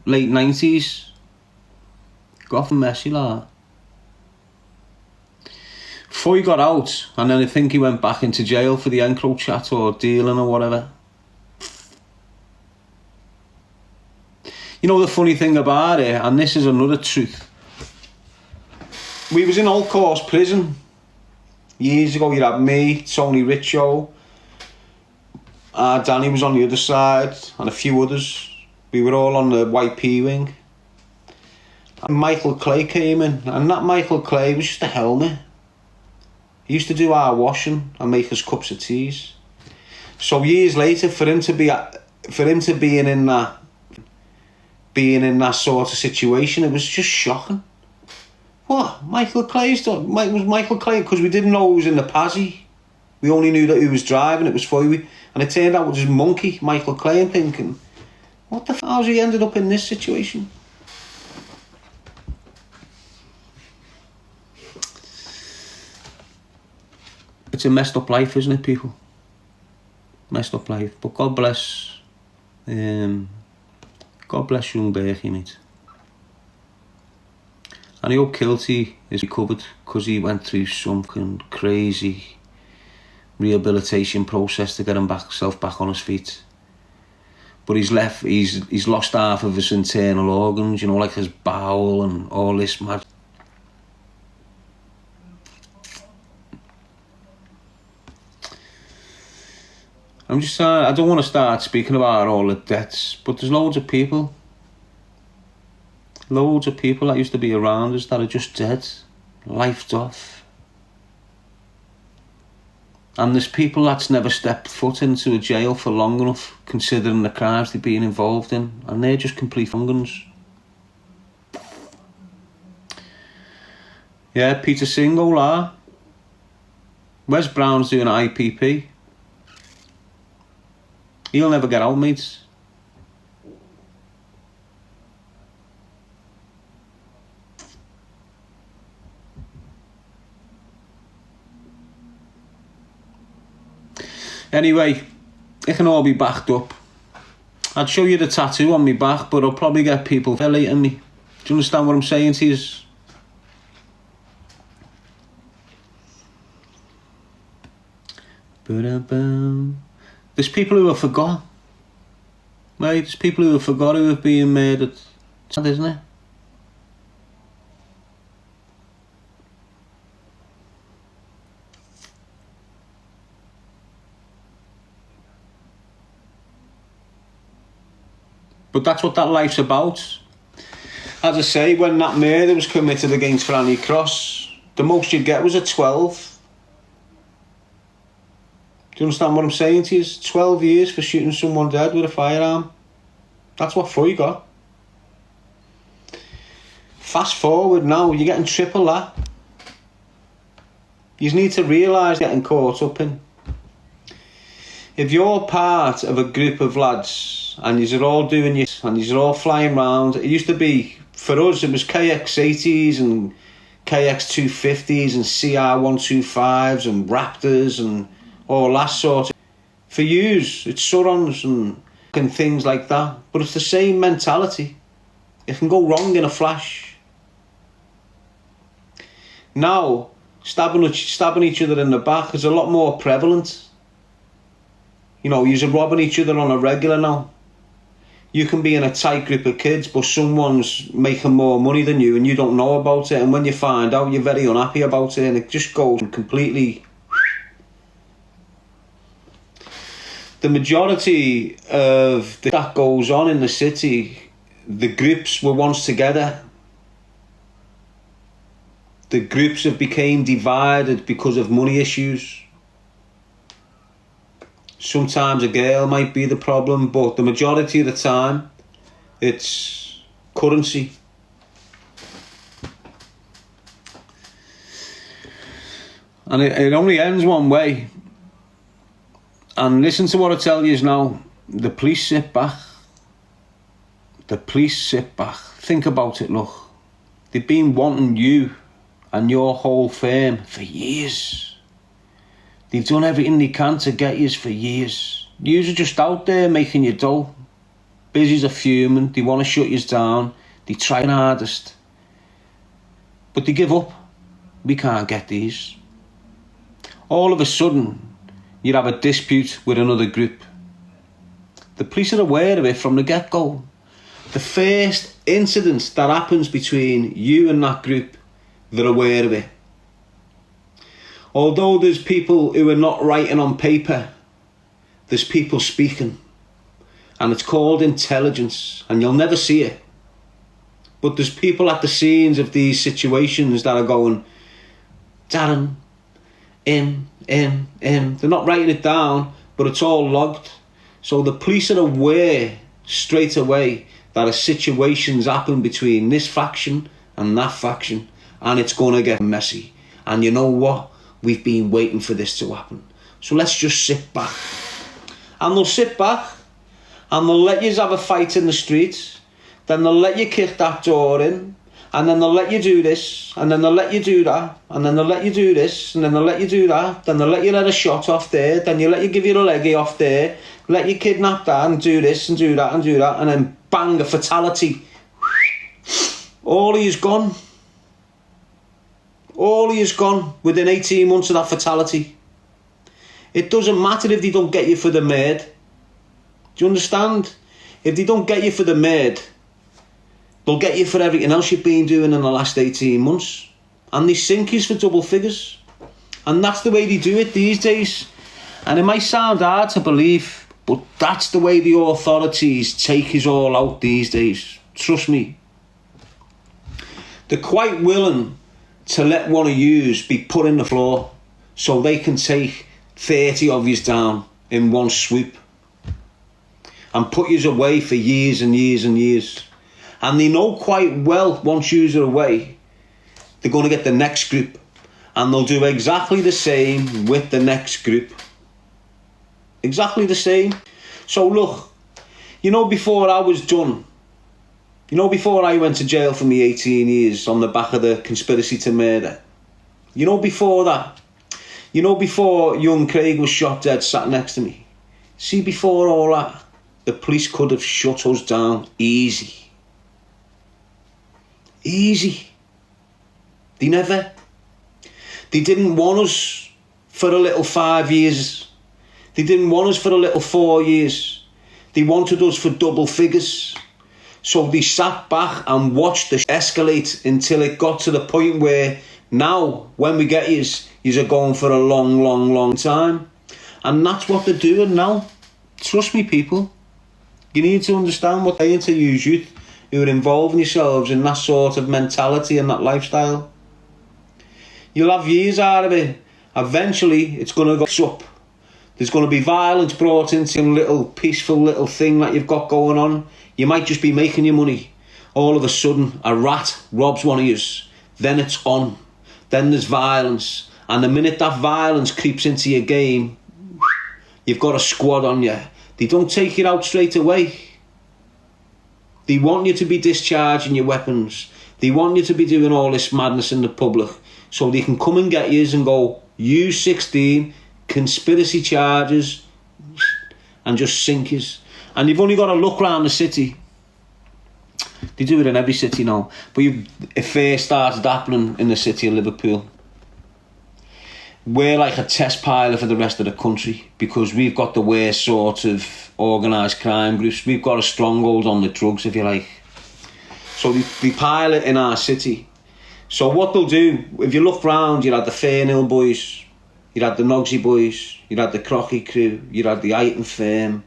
late 90s. Got from messy like that. Before he got out, and then I think he went back into jail for the Encro chat or dealing or whatever. You know the funny thing about it, and this is another truth. We was in Old Course prison years ago. You had me, Tony Richo, Danny was on the other side, and a few others. We were all on the YP wing. And Michael Clay came in, and that Michael Clay was just a helmet. He used to do our washing and make us cups of teas. So years later, for him to be in that sort of situation, it was just shocking. What? Michael Clay's done? Was Michael Clay? Because we didn't know he was in the Pazzi. We only knew that he was driving. It was Foy. And it turned out it was his monkey, Michael Clay, and thinking, what the f*** how's he ended up in this situation? It's a messed up life, isn't it, people? Messed up life. But God bless young Berkey, mate. And I hope Kilty is recovered, because he went through something crazy rehabilitation process to get himself back on his feet. But he's lost half of his internal organs, you know, like his bowel and all this mad. I don't want to start speaking about all the deaths, but there's loads of people that used to be around us that are just dead, lifed off. And there's people that's never stepped foot into a jail for long enough, considering the crimes they've been involved in, and they're just complete fungans. Yeah, Peter Singola. Wes Brown's doing IPP. He'll never get out, mates. Anyway, it can all be backed up. I'd show you the tattoo on my back, but I'll probably get people violating me. Do you understand what I'm saying to you? There's people who have forgot. Right? There's people who have forgot who have been murdered. It's sad, isn't it? But that's what that life's about. As I say, when that murder was committed against Franny Cross, the most you'd get was a 12. Do you understand what I'm saying to you? 12 years for shooting someone dead with a firearm. That's what Foy got. Fast forward now, you're getting triple that. You need to realise getting caught up in. If you're part of a group of lads and you're all doing your and you're all flying around, it used to be, for us, it was KX80s and KX250s and CR125s and Raptors and all that sort of. For yous, it's Surons and things like that. But it's the same mentality. It can go wrong in a flash. Now, stabbing each other in the back is a lot more prevalent. You know, you're robbing each other on a regular now. You can be in a tight group of kids, but someone's making more money than you and you don't know about it. And when you find out, you're very unhappy about it, and it just goes completely. The majority of that goes on in the city, the groups were once together. The groups have become divided because of money issues. Sometimes a girl might be the problem, but the majority of the time, it's currency. And it only ends one way. And listen to what I tell you now. The police sit back. The police sit back. Think about it, look. They've been wanting you and your whole firm for years. They've done everything they can to get yous for years. Yous are just out there making your dough. Busy's are fuming, they want to shut you down, they try their hardest. But they give up. We can't get these. All of a sudden, you have a dispute with another group. The police are aware of it from the get-go. The first incident that happens between you and that group, they're aware of it. Although there's people who are not writing on paper, there's people speaking. And it's called intelligence, and you'll never see it. But there's people at the scenes of these situations that are going, Darren, him. They're not writing it down, but it's all logged. So the police are aware straight away that a situation's happened between this faction and that faction, and it's going to get messy. And you know what? We've been waiting for this to happen. So let's just sit back. And they'll sit back, and they'll let you have a fight in the streets. Then they'll let you kick that door in, and then they'll let you do this, and then they'll let you do that, and then they'll let you do this, and then they'll let you do that, then they'll let you let a shot off there, then you let you give you a leggy off there, let you kidnap that and do this and do that and do that, and then bang, a fatality. All he is gone. All he is gone within 18 months of that fatality. It doesn't matter if they don't get you for the murder. Do you understand? If they don't get you for the murder, they'll get you for everything else you've been doing in the last 18 months. And they sink you for double figures. And that's the way they do it these days. And it might sound hard to believe, but that's the way the authorities take us all out these days. Trust me. They're quite willing to let one of yous be put in the floor so they can take 30 of yous down in one swoop and put yous away for years and years and years. And they know quite well, once yous are away, they're going to get the next group, and they'll do exactly the same with the next group. Exactly the same. So look, you know, before I was done, you know, before I went to jail for me 18 years on the back of the conspiracy to murder, you know, before that, you know, before young Craig was shot dead sat next to me, see, before all that, the police could have shut us down easy. Easy. They never. They didn't want us for a little 5 years. They didn't want us for a little 4 years. They wanted us for double figures. So they sat back and watched the escalate until it got to the point where now, when we get yous are going for a long, long, long time. And that's what they're doing now. Trust me, people. You need to understand what they to use youth who are involving yourselves in that sort of mentality and that lifestyle. You'll have years out of it. Eventually, it's going to go up. There's going to be violence brought into a little peaceful little thing that you've got going on. You might just be making your money. All of a sudden, a rat robs one of yous. Then it's on. Then there's violence. And the minute that violence creeps into your game, you've got a squad on you. They don't take it out straight away. They want you to be discharging your weapons. They want you to be doing all this madness in the public so they can come and get you and go, you 16, conspiracy charges, and just sink you. And you've only got to look around the city. They do it in every city now. But it first started happening in the city of Liverpool. We're like a test pilot for the rest of the country because we've got the worst sort of organised crime groups. We've got a stronghold on the drugs, if you like. So they pilot in our city. So what they'll do, if you look round, you had the Fairnill boys, you had the Nogsy boys, you had the Crocky crew, you had the Iton firm,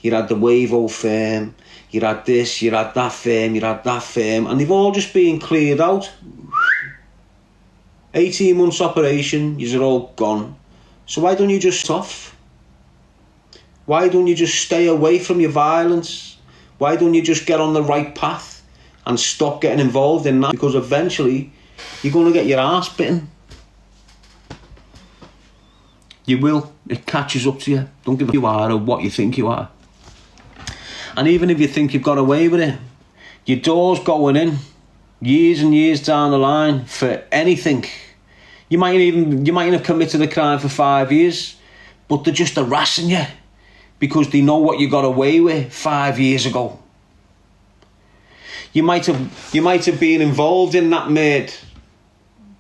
you had the Wavo firm, you had this, you had that firm, you had that firm, and they've all just been cleared out. 18 months operation, you're all gone. So why don't you just off? Why don't you just stay away from your violence? Why don't you just get on the right path and stop getting involved in that? Because eventually you're going to get your arse bitten. You will. It catches up to you. Don't give a you are or what you think you are. And even if you think you've got away with it, your door's going in years and years down the line for anything. You might have committed a crime for 5 years, but they're just harassing you because they know what you got away with 5 years ago. You might have been involved in that murder,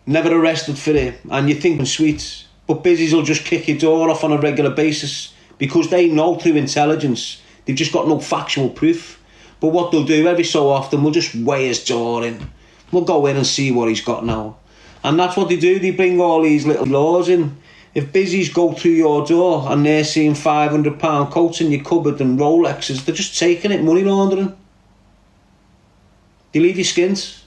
never arrested for it, and you're thinking sweet, but busies will just kick your door off on a regular basis because they know through intelligence they've just got no factual proof. But what they'll do every so often, we'll just weigh his door in. We'll go in and see what he's got now. And that's what they do. They bring all these little laws in. If busies go through your door and they're seeing £500 coats in your cupboard and Rolexes, they're just taking it, money laundering. They leave you skint.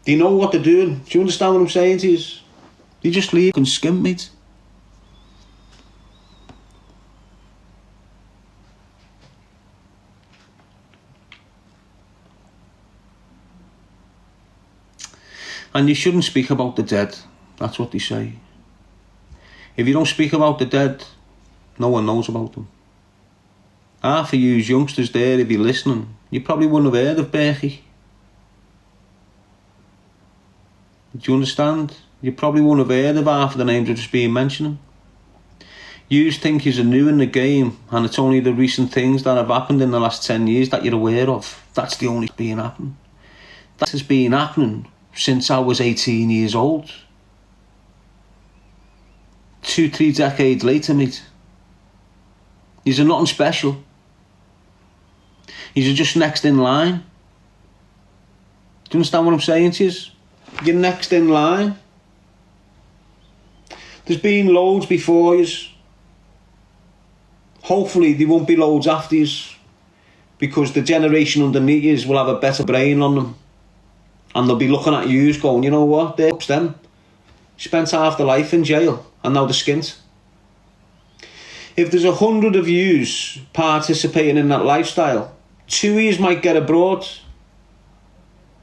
They know what they're doing. Do you understand what I'm saying to you? They just leave and skim, mate. And you shouldn't speak about the dead. That's what they say. If you don't speak about the dead, no one knows about them. Half of you youngsters there, if you're listening, you probably wouldn't have heard of Berkey. Do you understand? You probably wouldn't have heard of half of the names I've just been mentioning. You think you're new in the game and it's only the recent things that have happened in the last 10 years that you're aware of. That's the only thing happening. That has been happening since I was 18 years old. 2-3 decades later, mate. These are nothing special. These are just next in line. Do you understand what I'm saying to you? You're next in line. There's been loads before you. Hopefully there won't be loads after you, because the generation underneath you will have a better brain on them. And they'll be looking at you going, you know what, they're them. Spent half their life in jail and now they're skint. If there's 100 of yous participating in that lifestyle, 2 of yous might get abroad.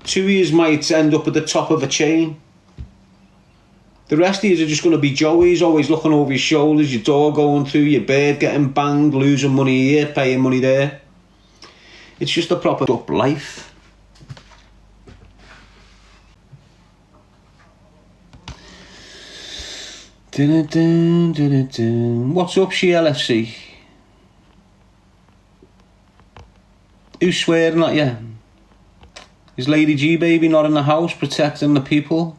2 of yous might end up at the top of a chain. The rest of yous are just going to be Joeys, always looking over your shoulders, your door going through, your bed getting banged, losing money here, paying money there. It's just a proper up life. What's up, CLFC? Who's swearing at you? Is Lady G baby not in the house protecting the people?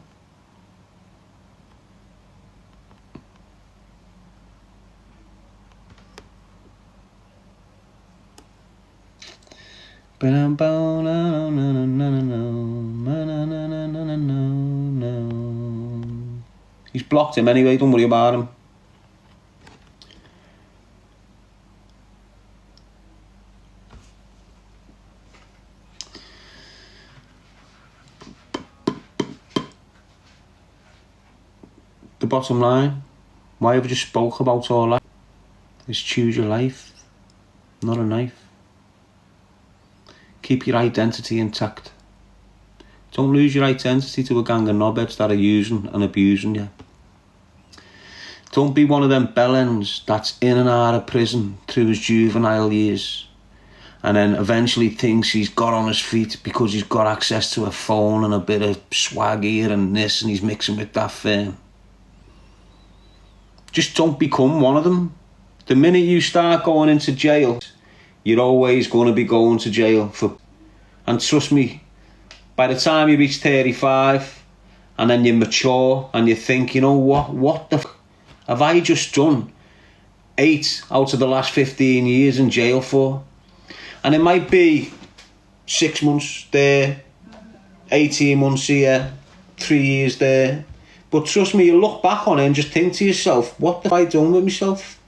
He's blocked him anyway, don't worry about him. The bottom line, why have I just spoke about all that, is choose your life, not a knife. Keep your identity intact. Don't lose your identity to a gang of knobheads that are using and abusing you. Don't be one of them bellends that's in and out of prison through his juvenile years and then eventually thinks he's got on his feet because he's got access to a phone and a bit of swag here and this and he's mixing with that firm. Just don't become one of them. The minute you start going into jail, you're always going to be going to jail for. And trust me, by the time you reach 35 and then you mature and you think, you know what the have I just done 8 out of the last 15 years in jail for? And it might be 6 months there, 18 months here, 3 years there. But trust me, you look back on it and just think to yourself, what have I done with myself?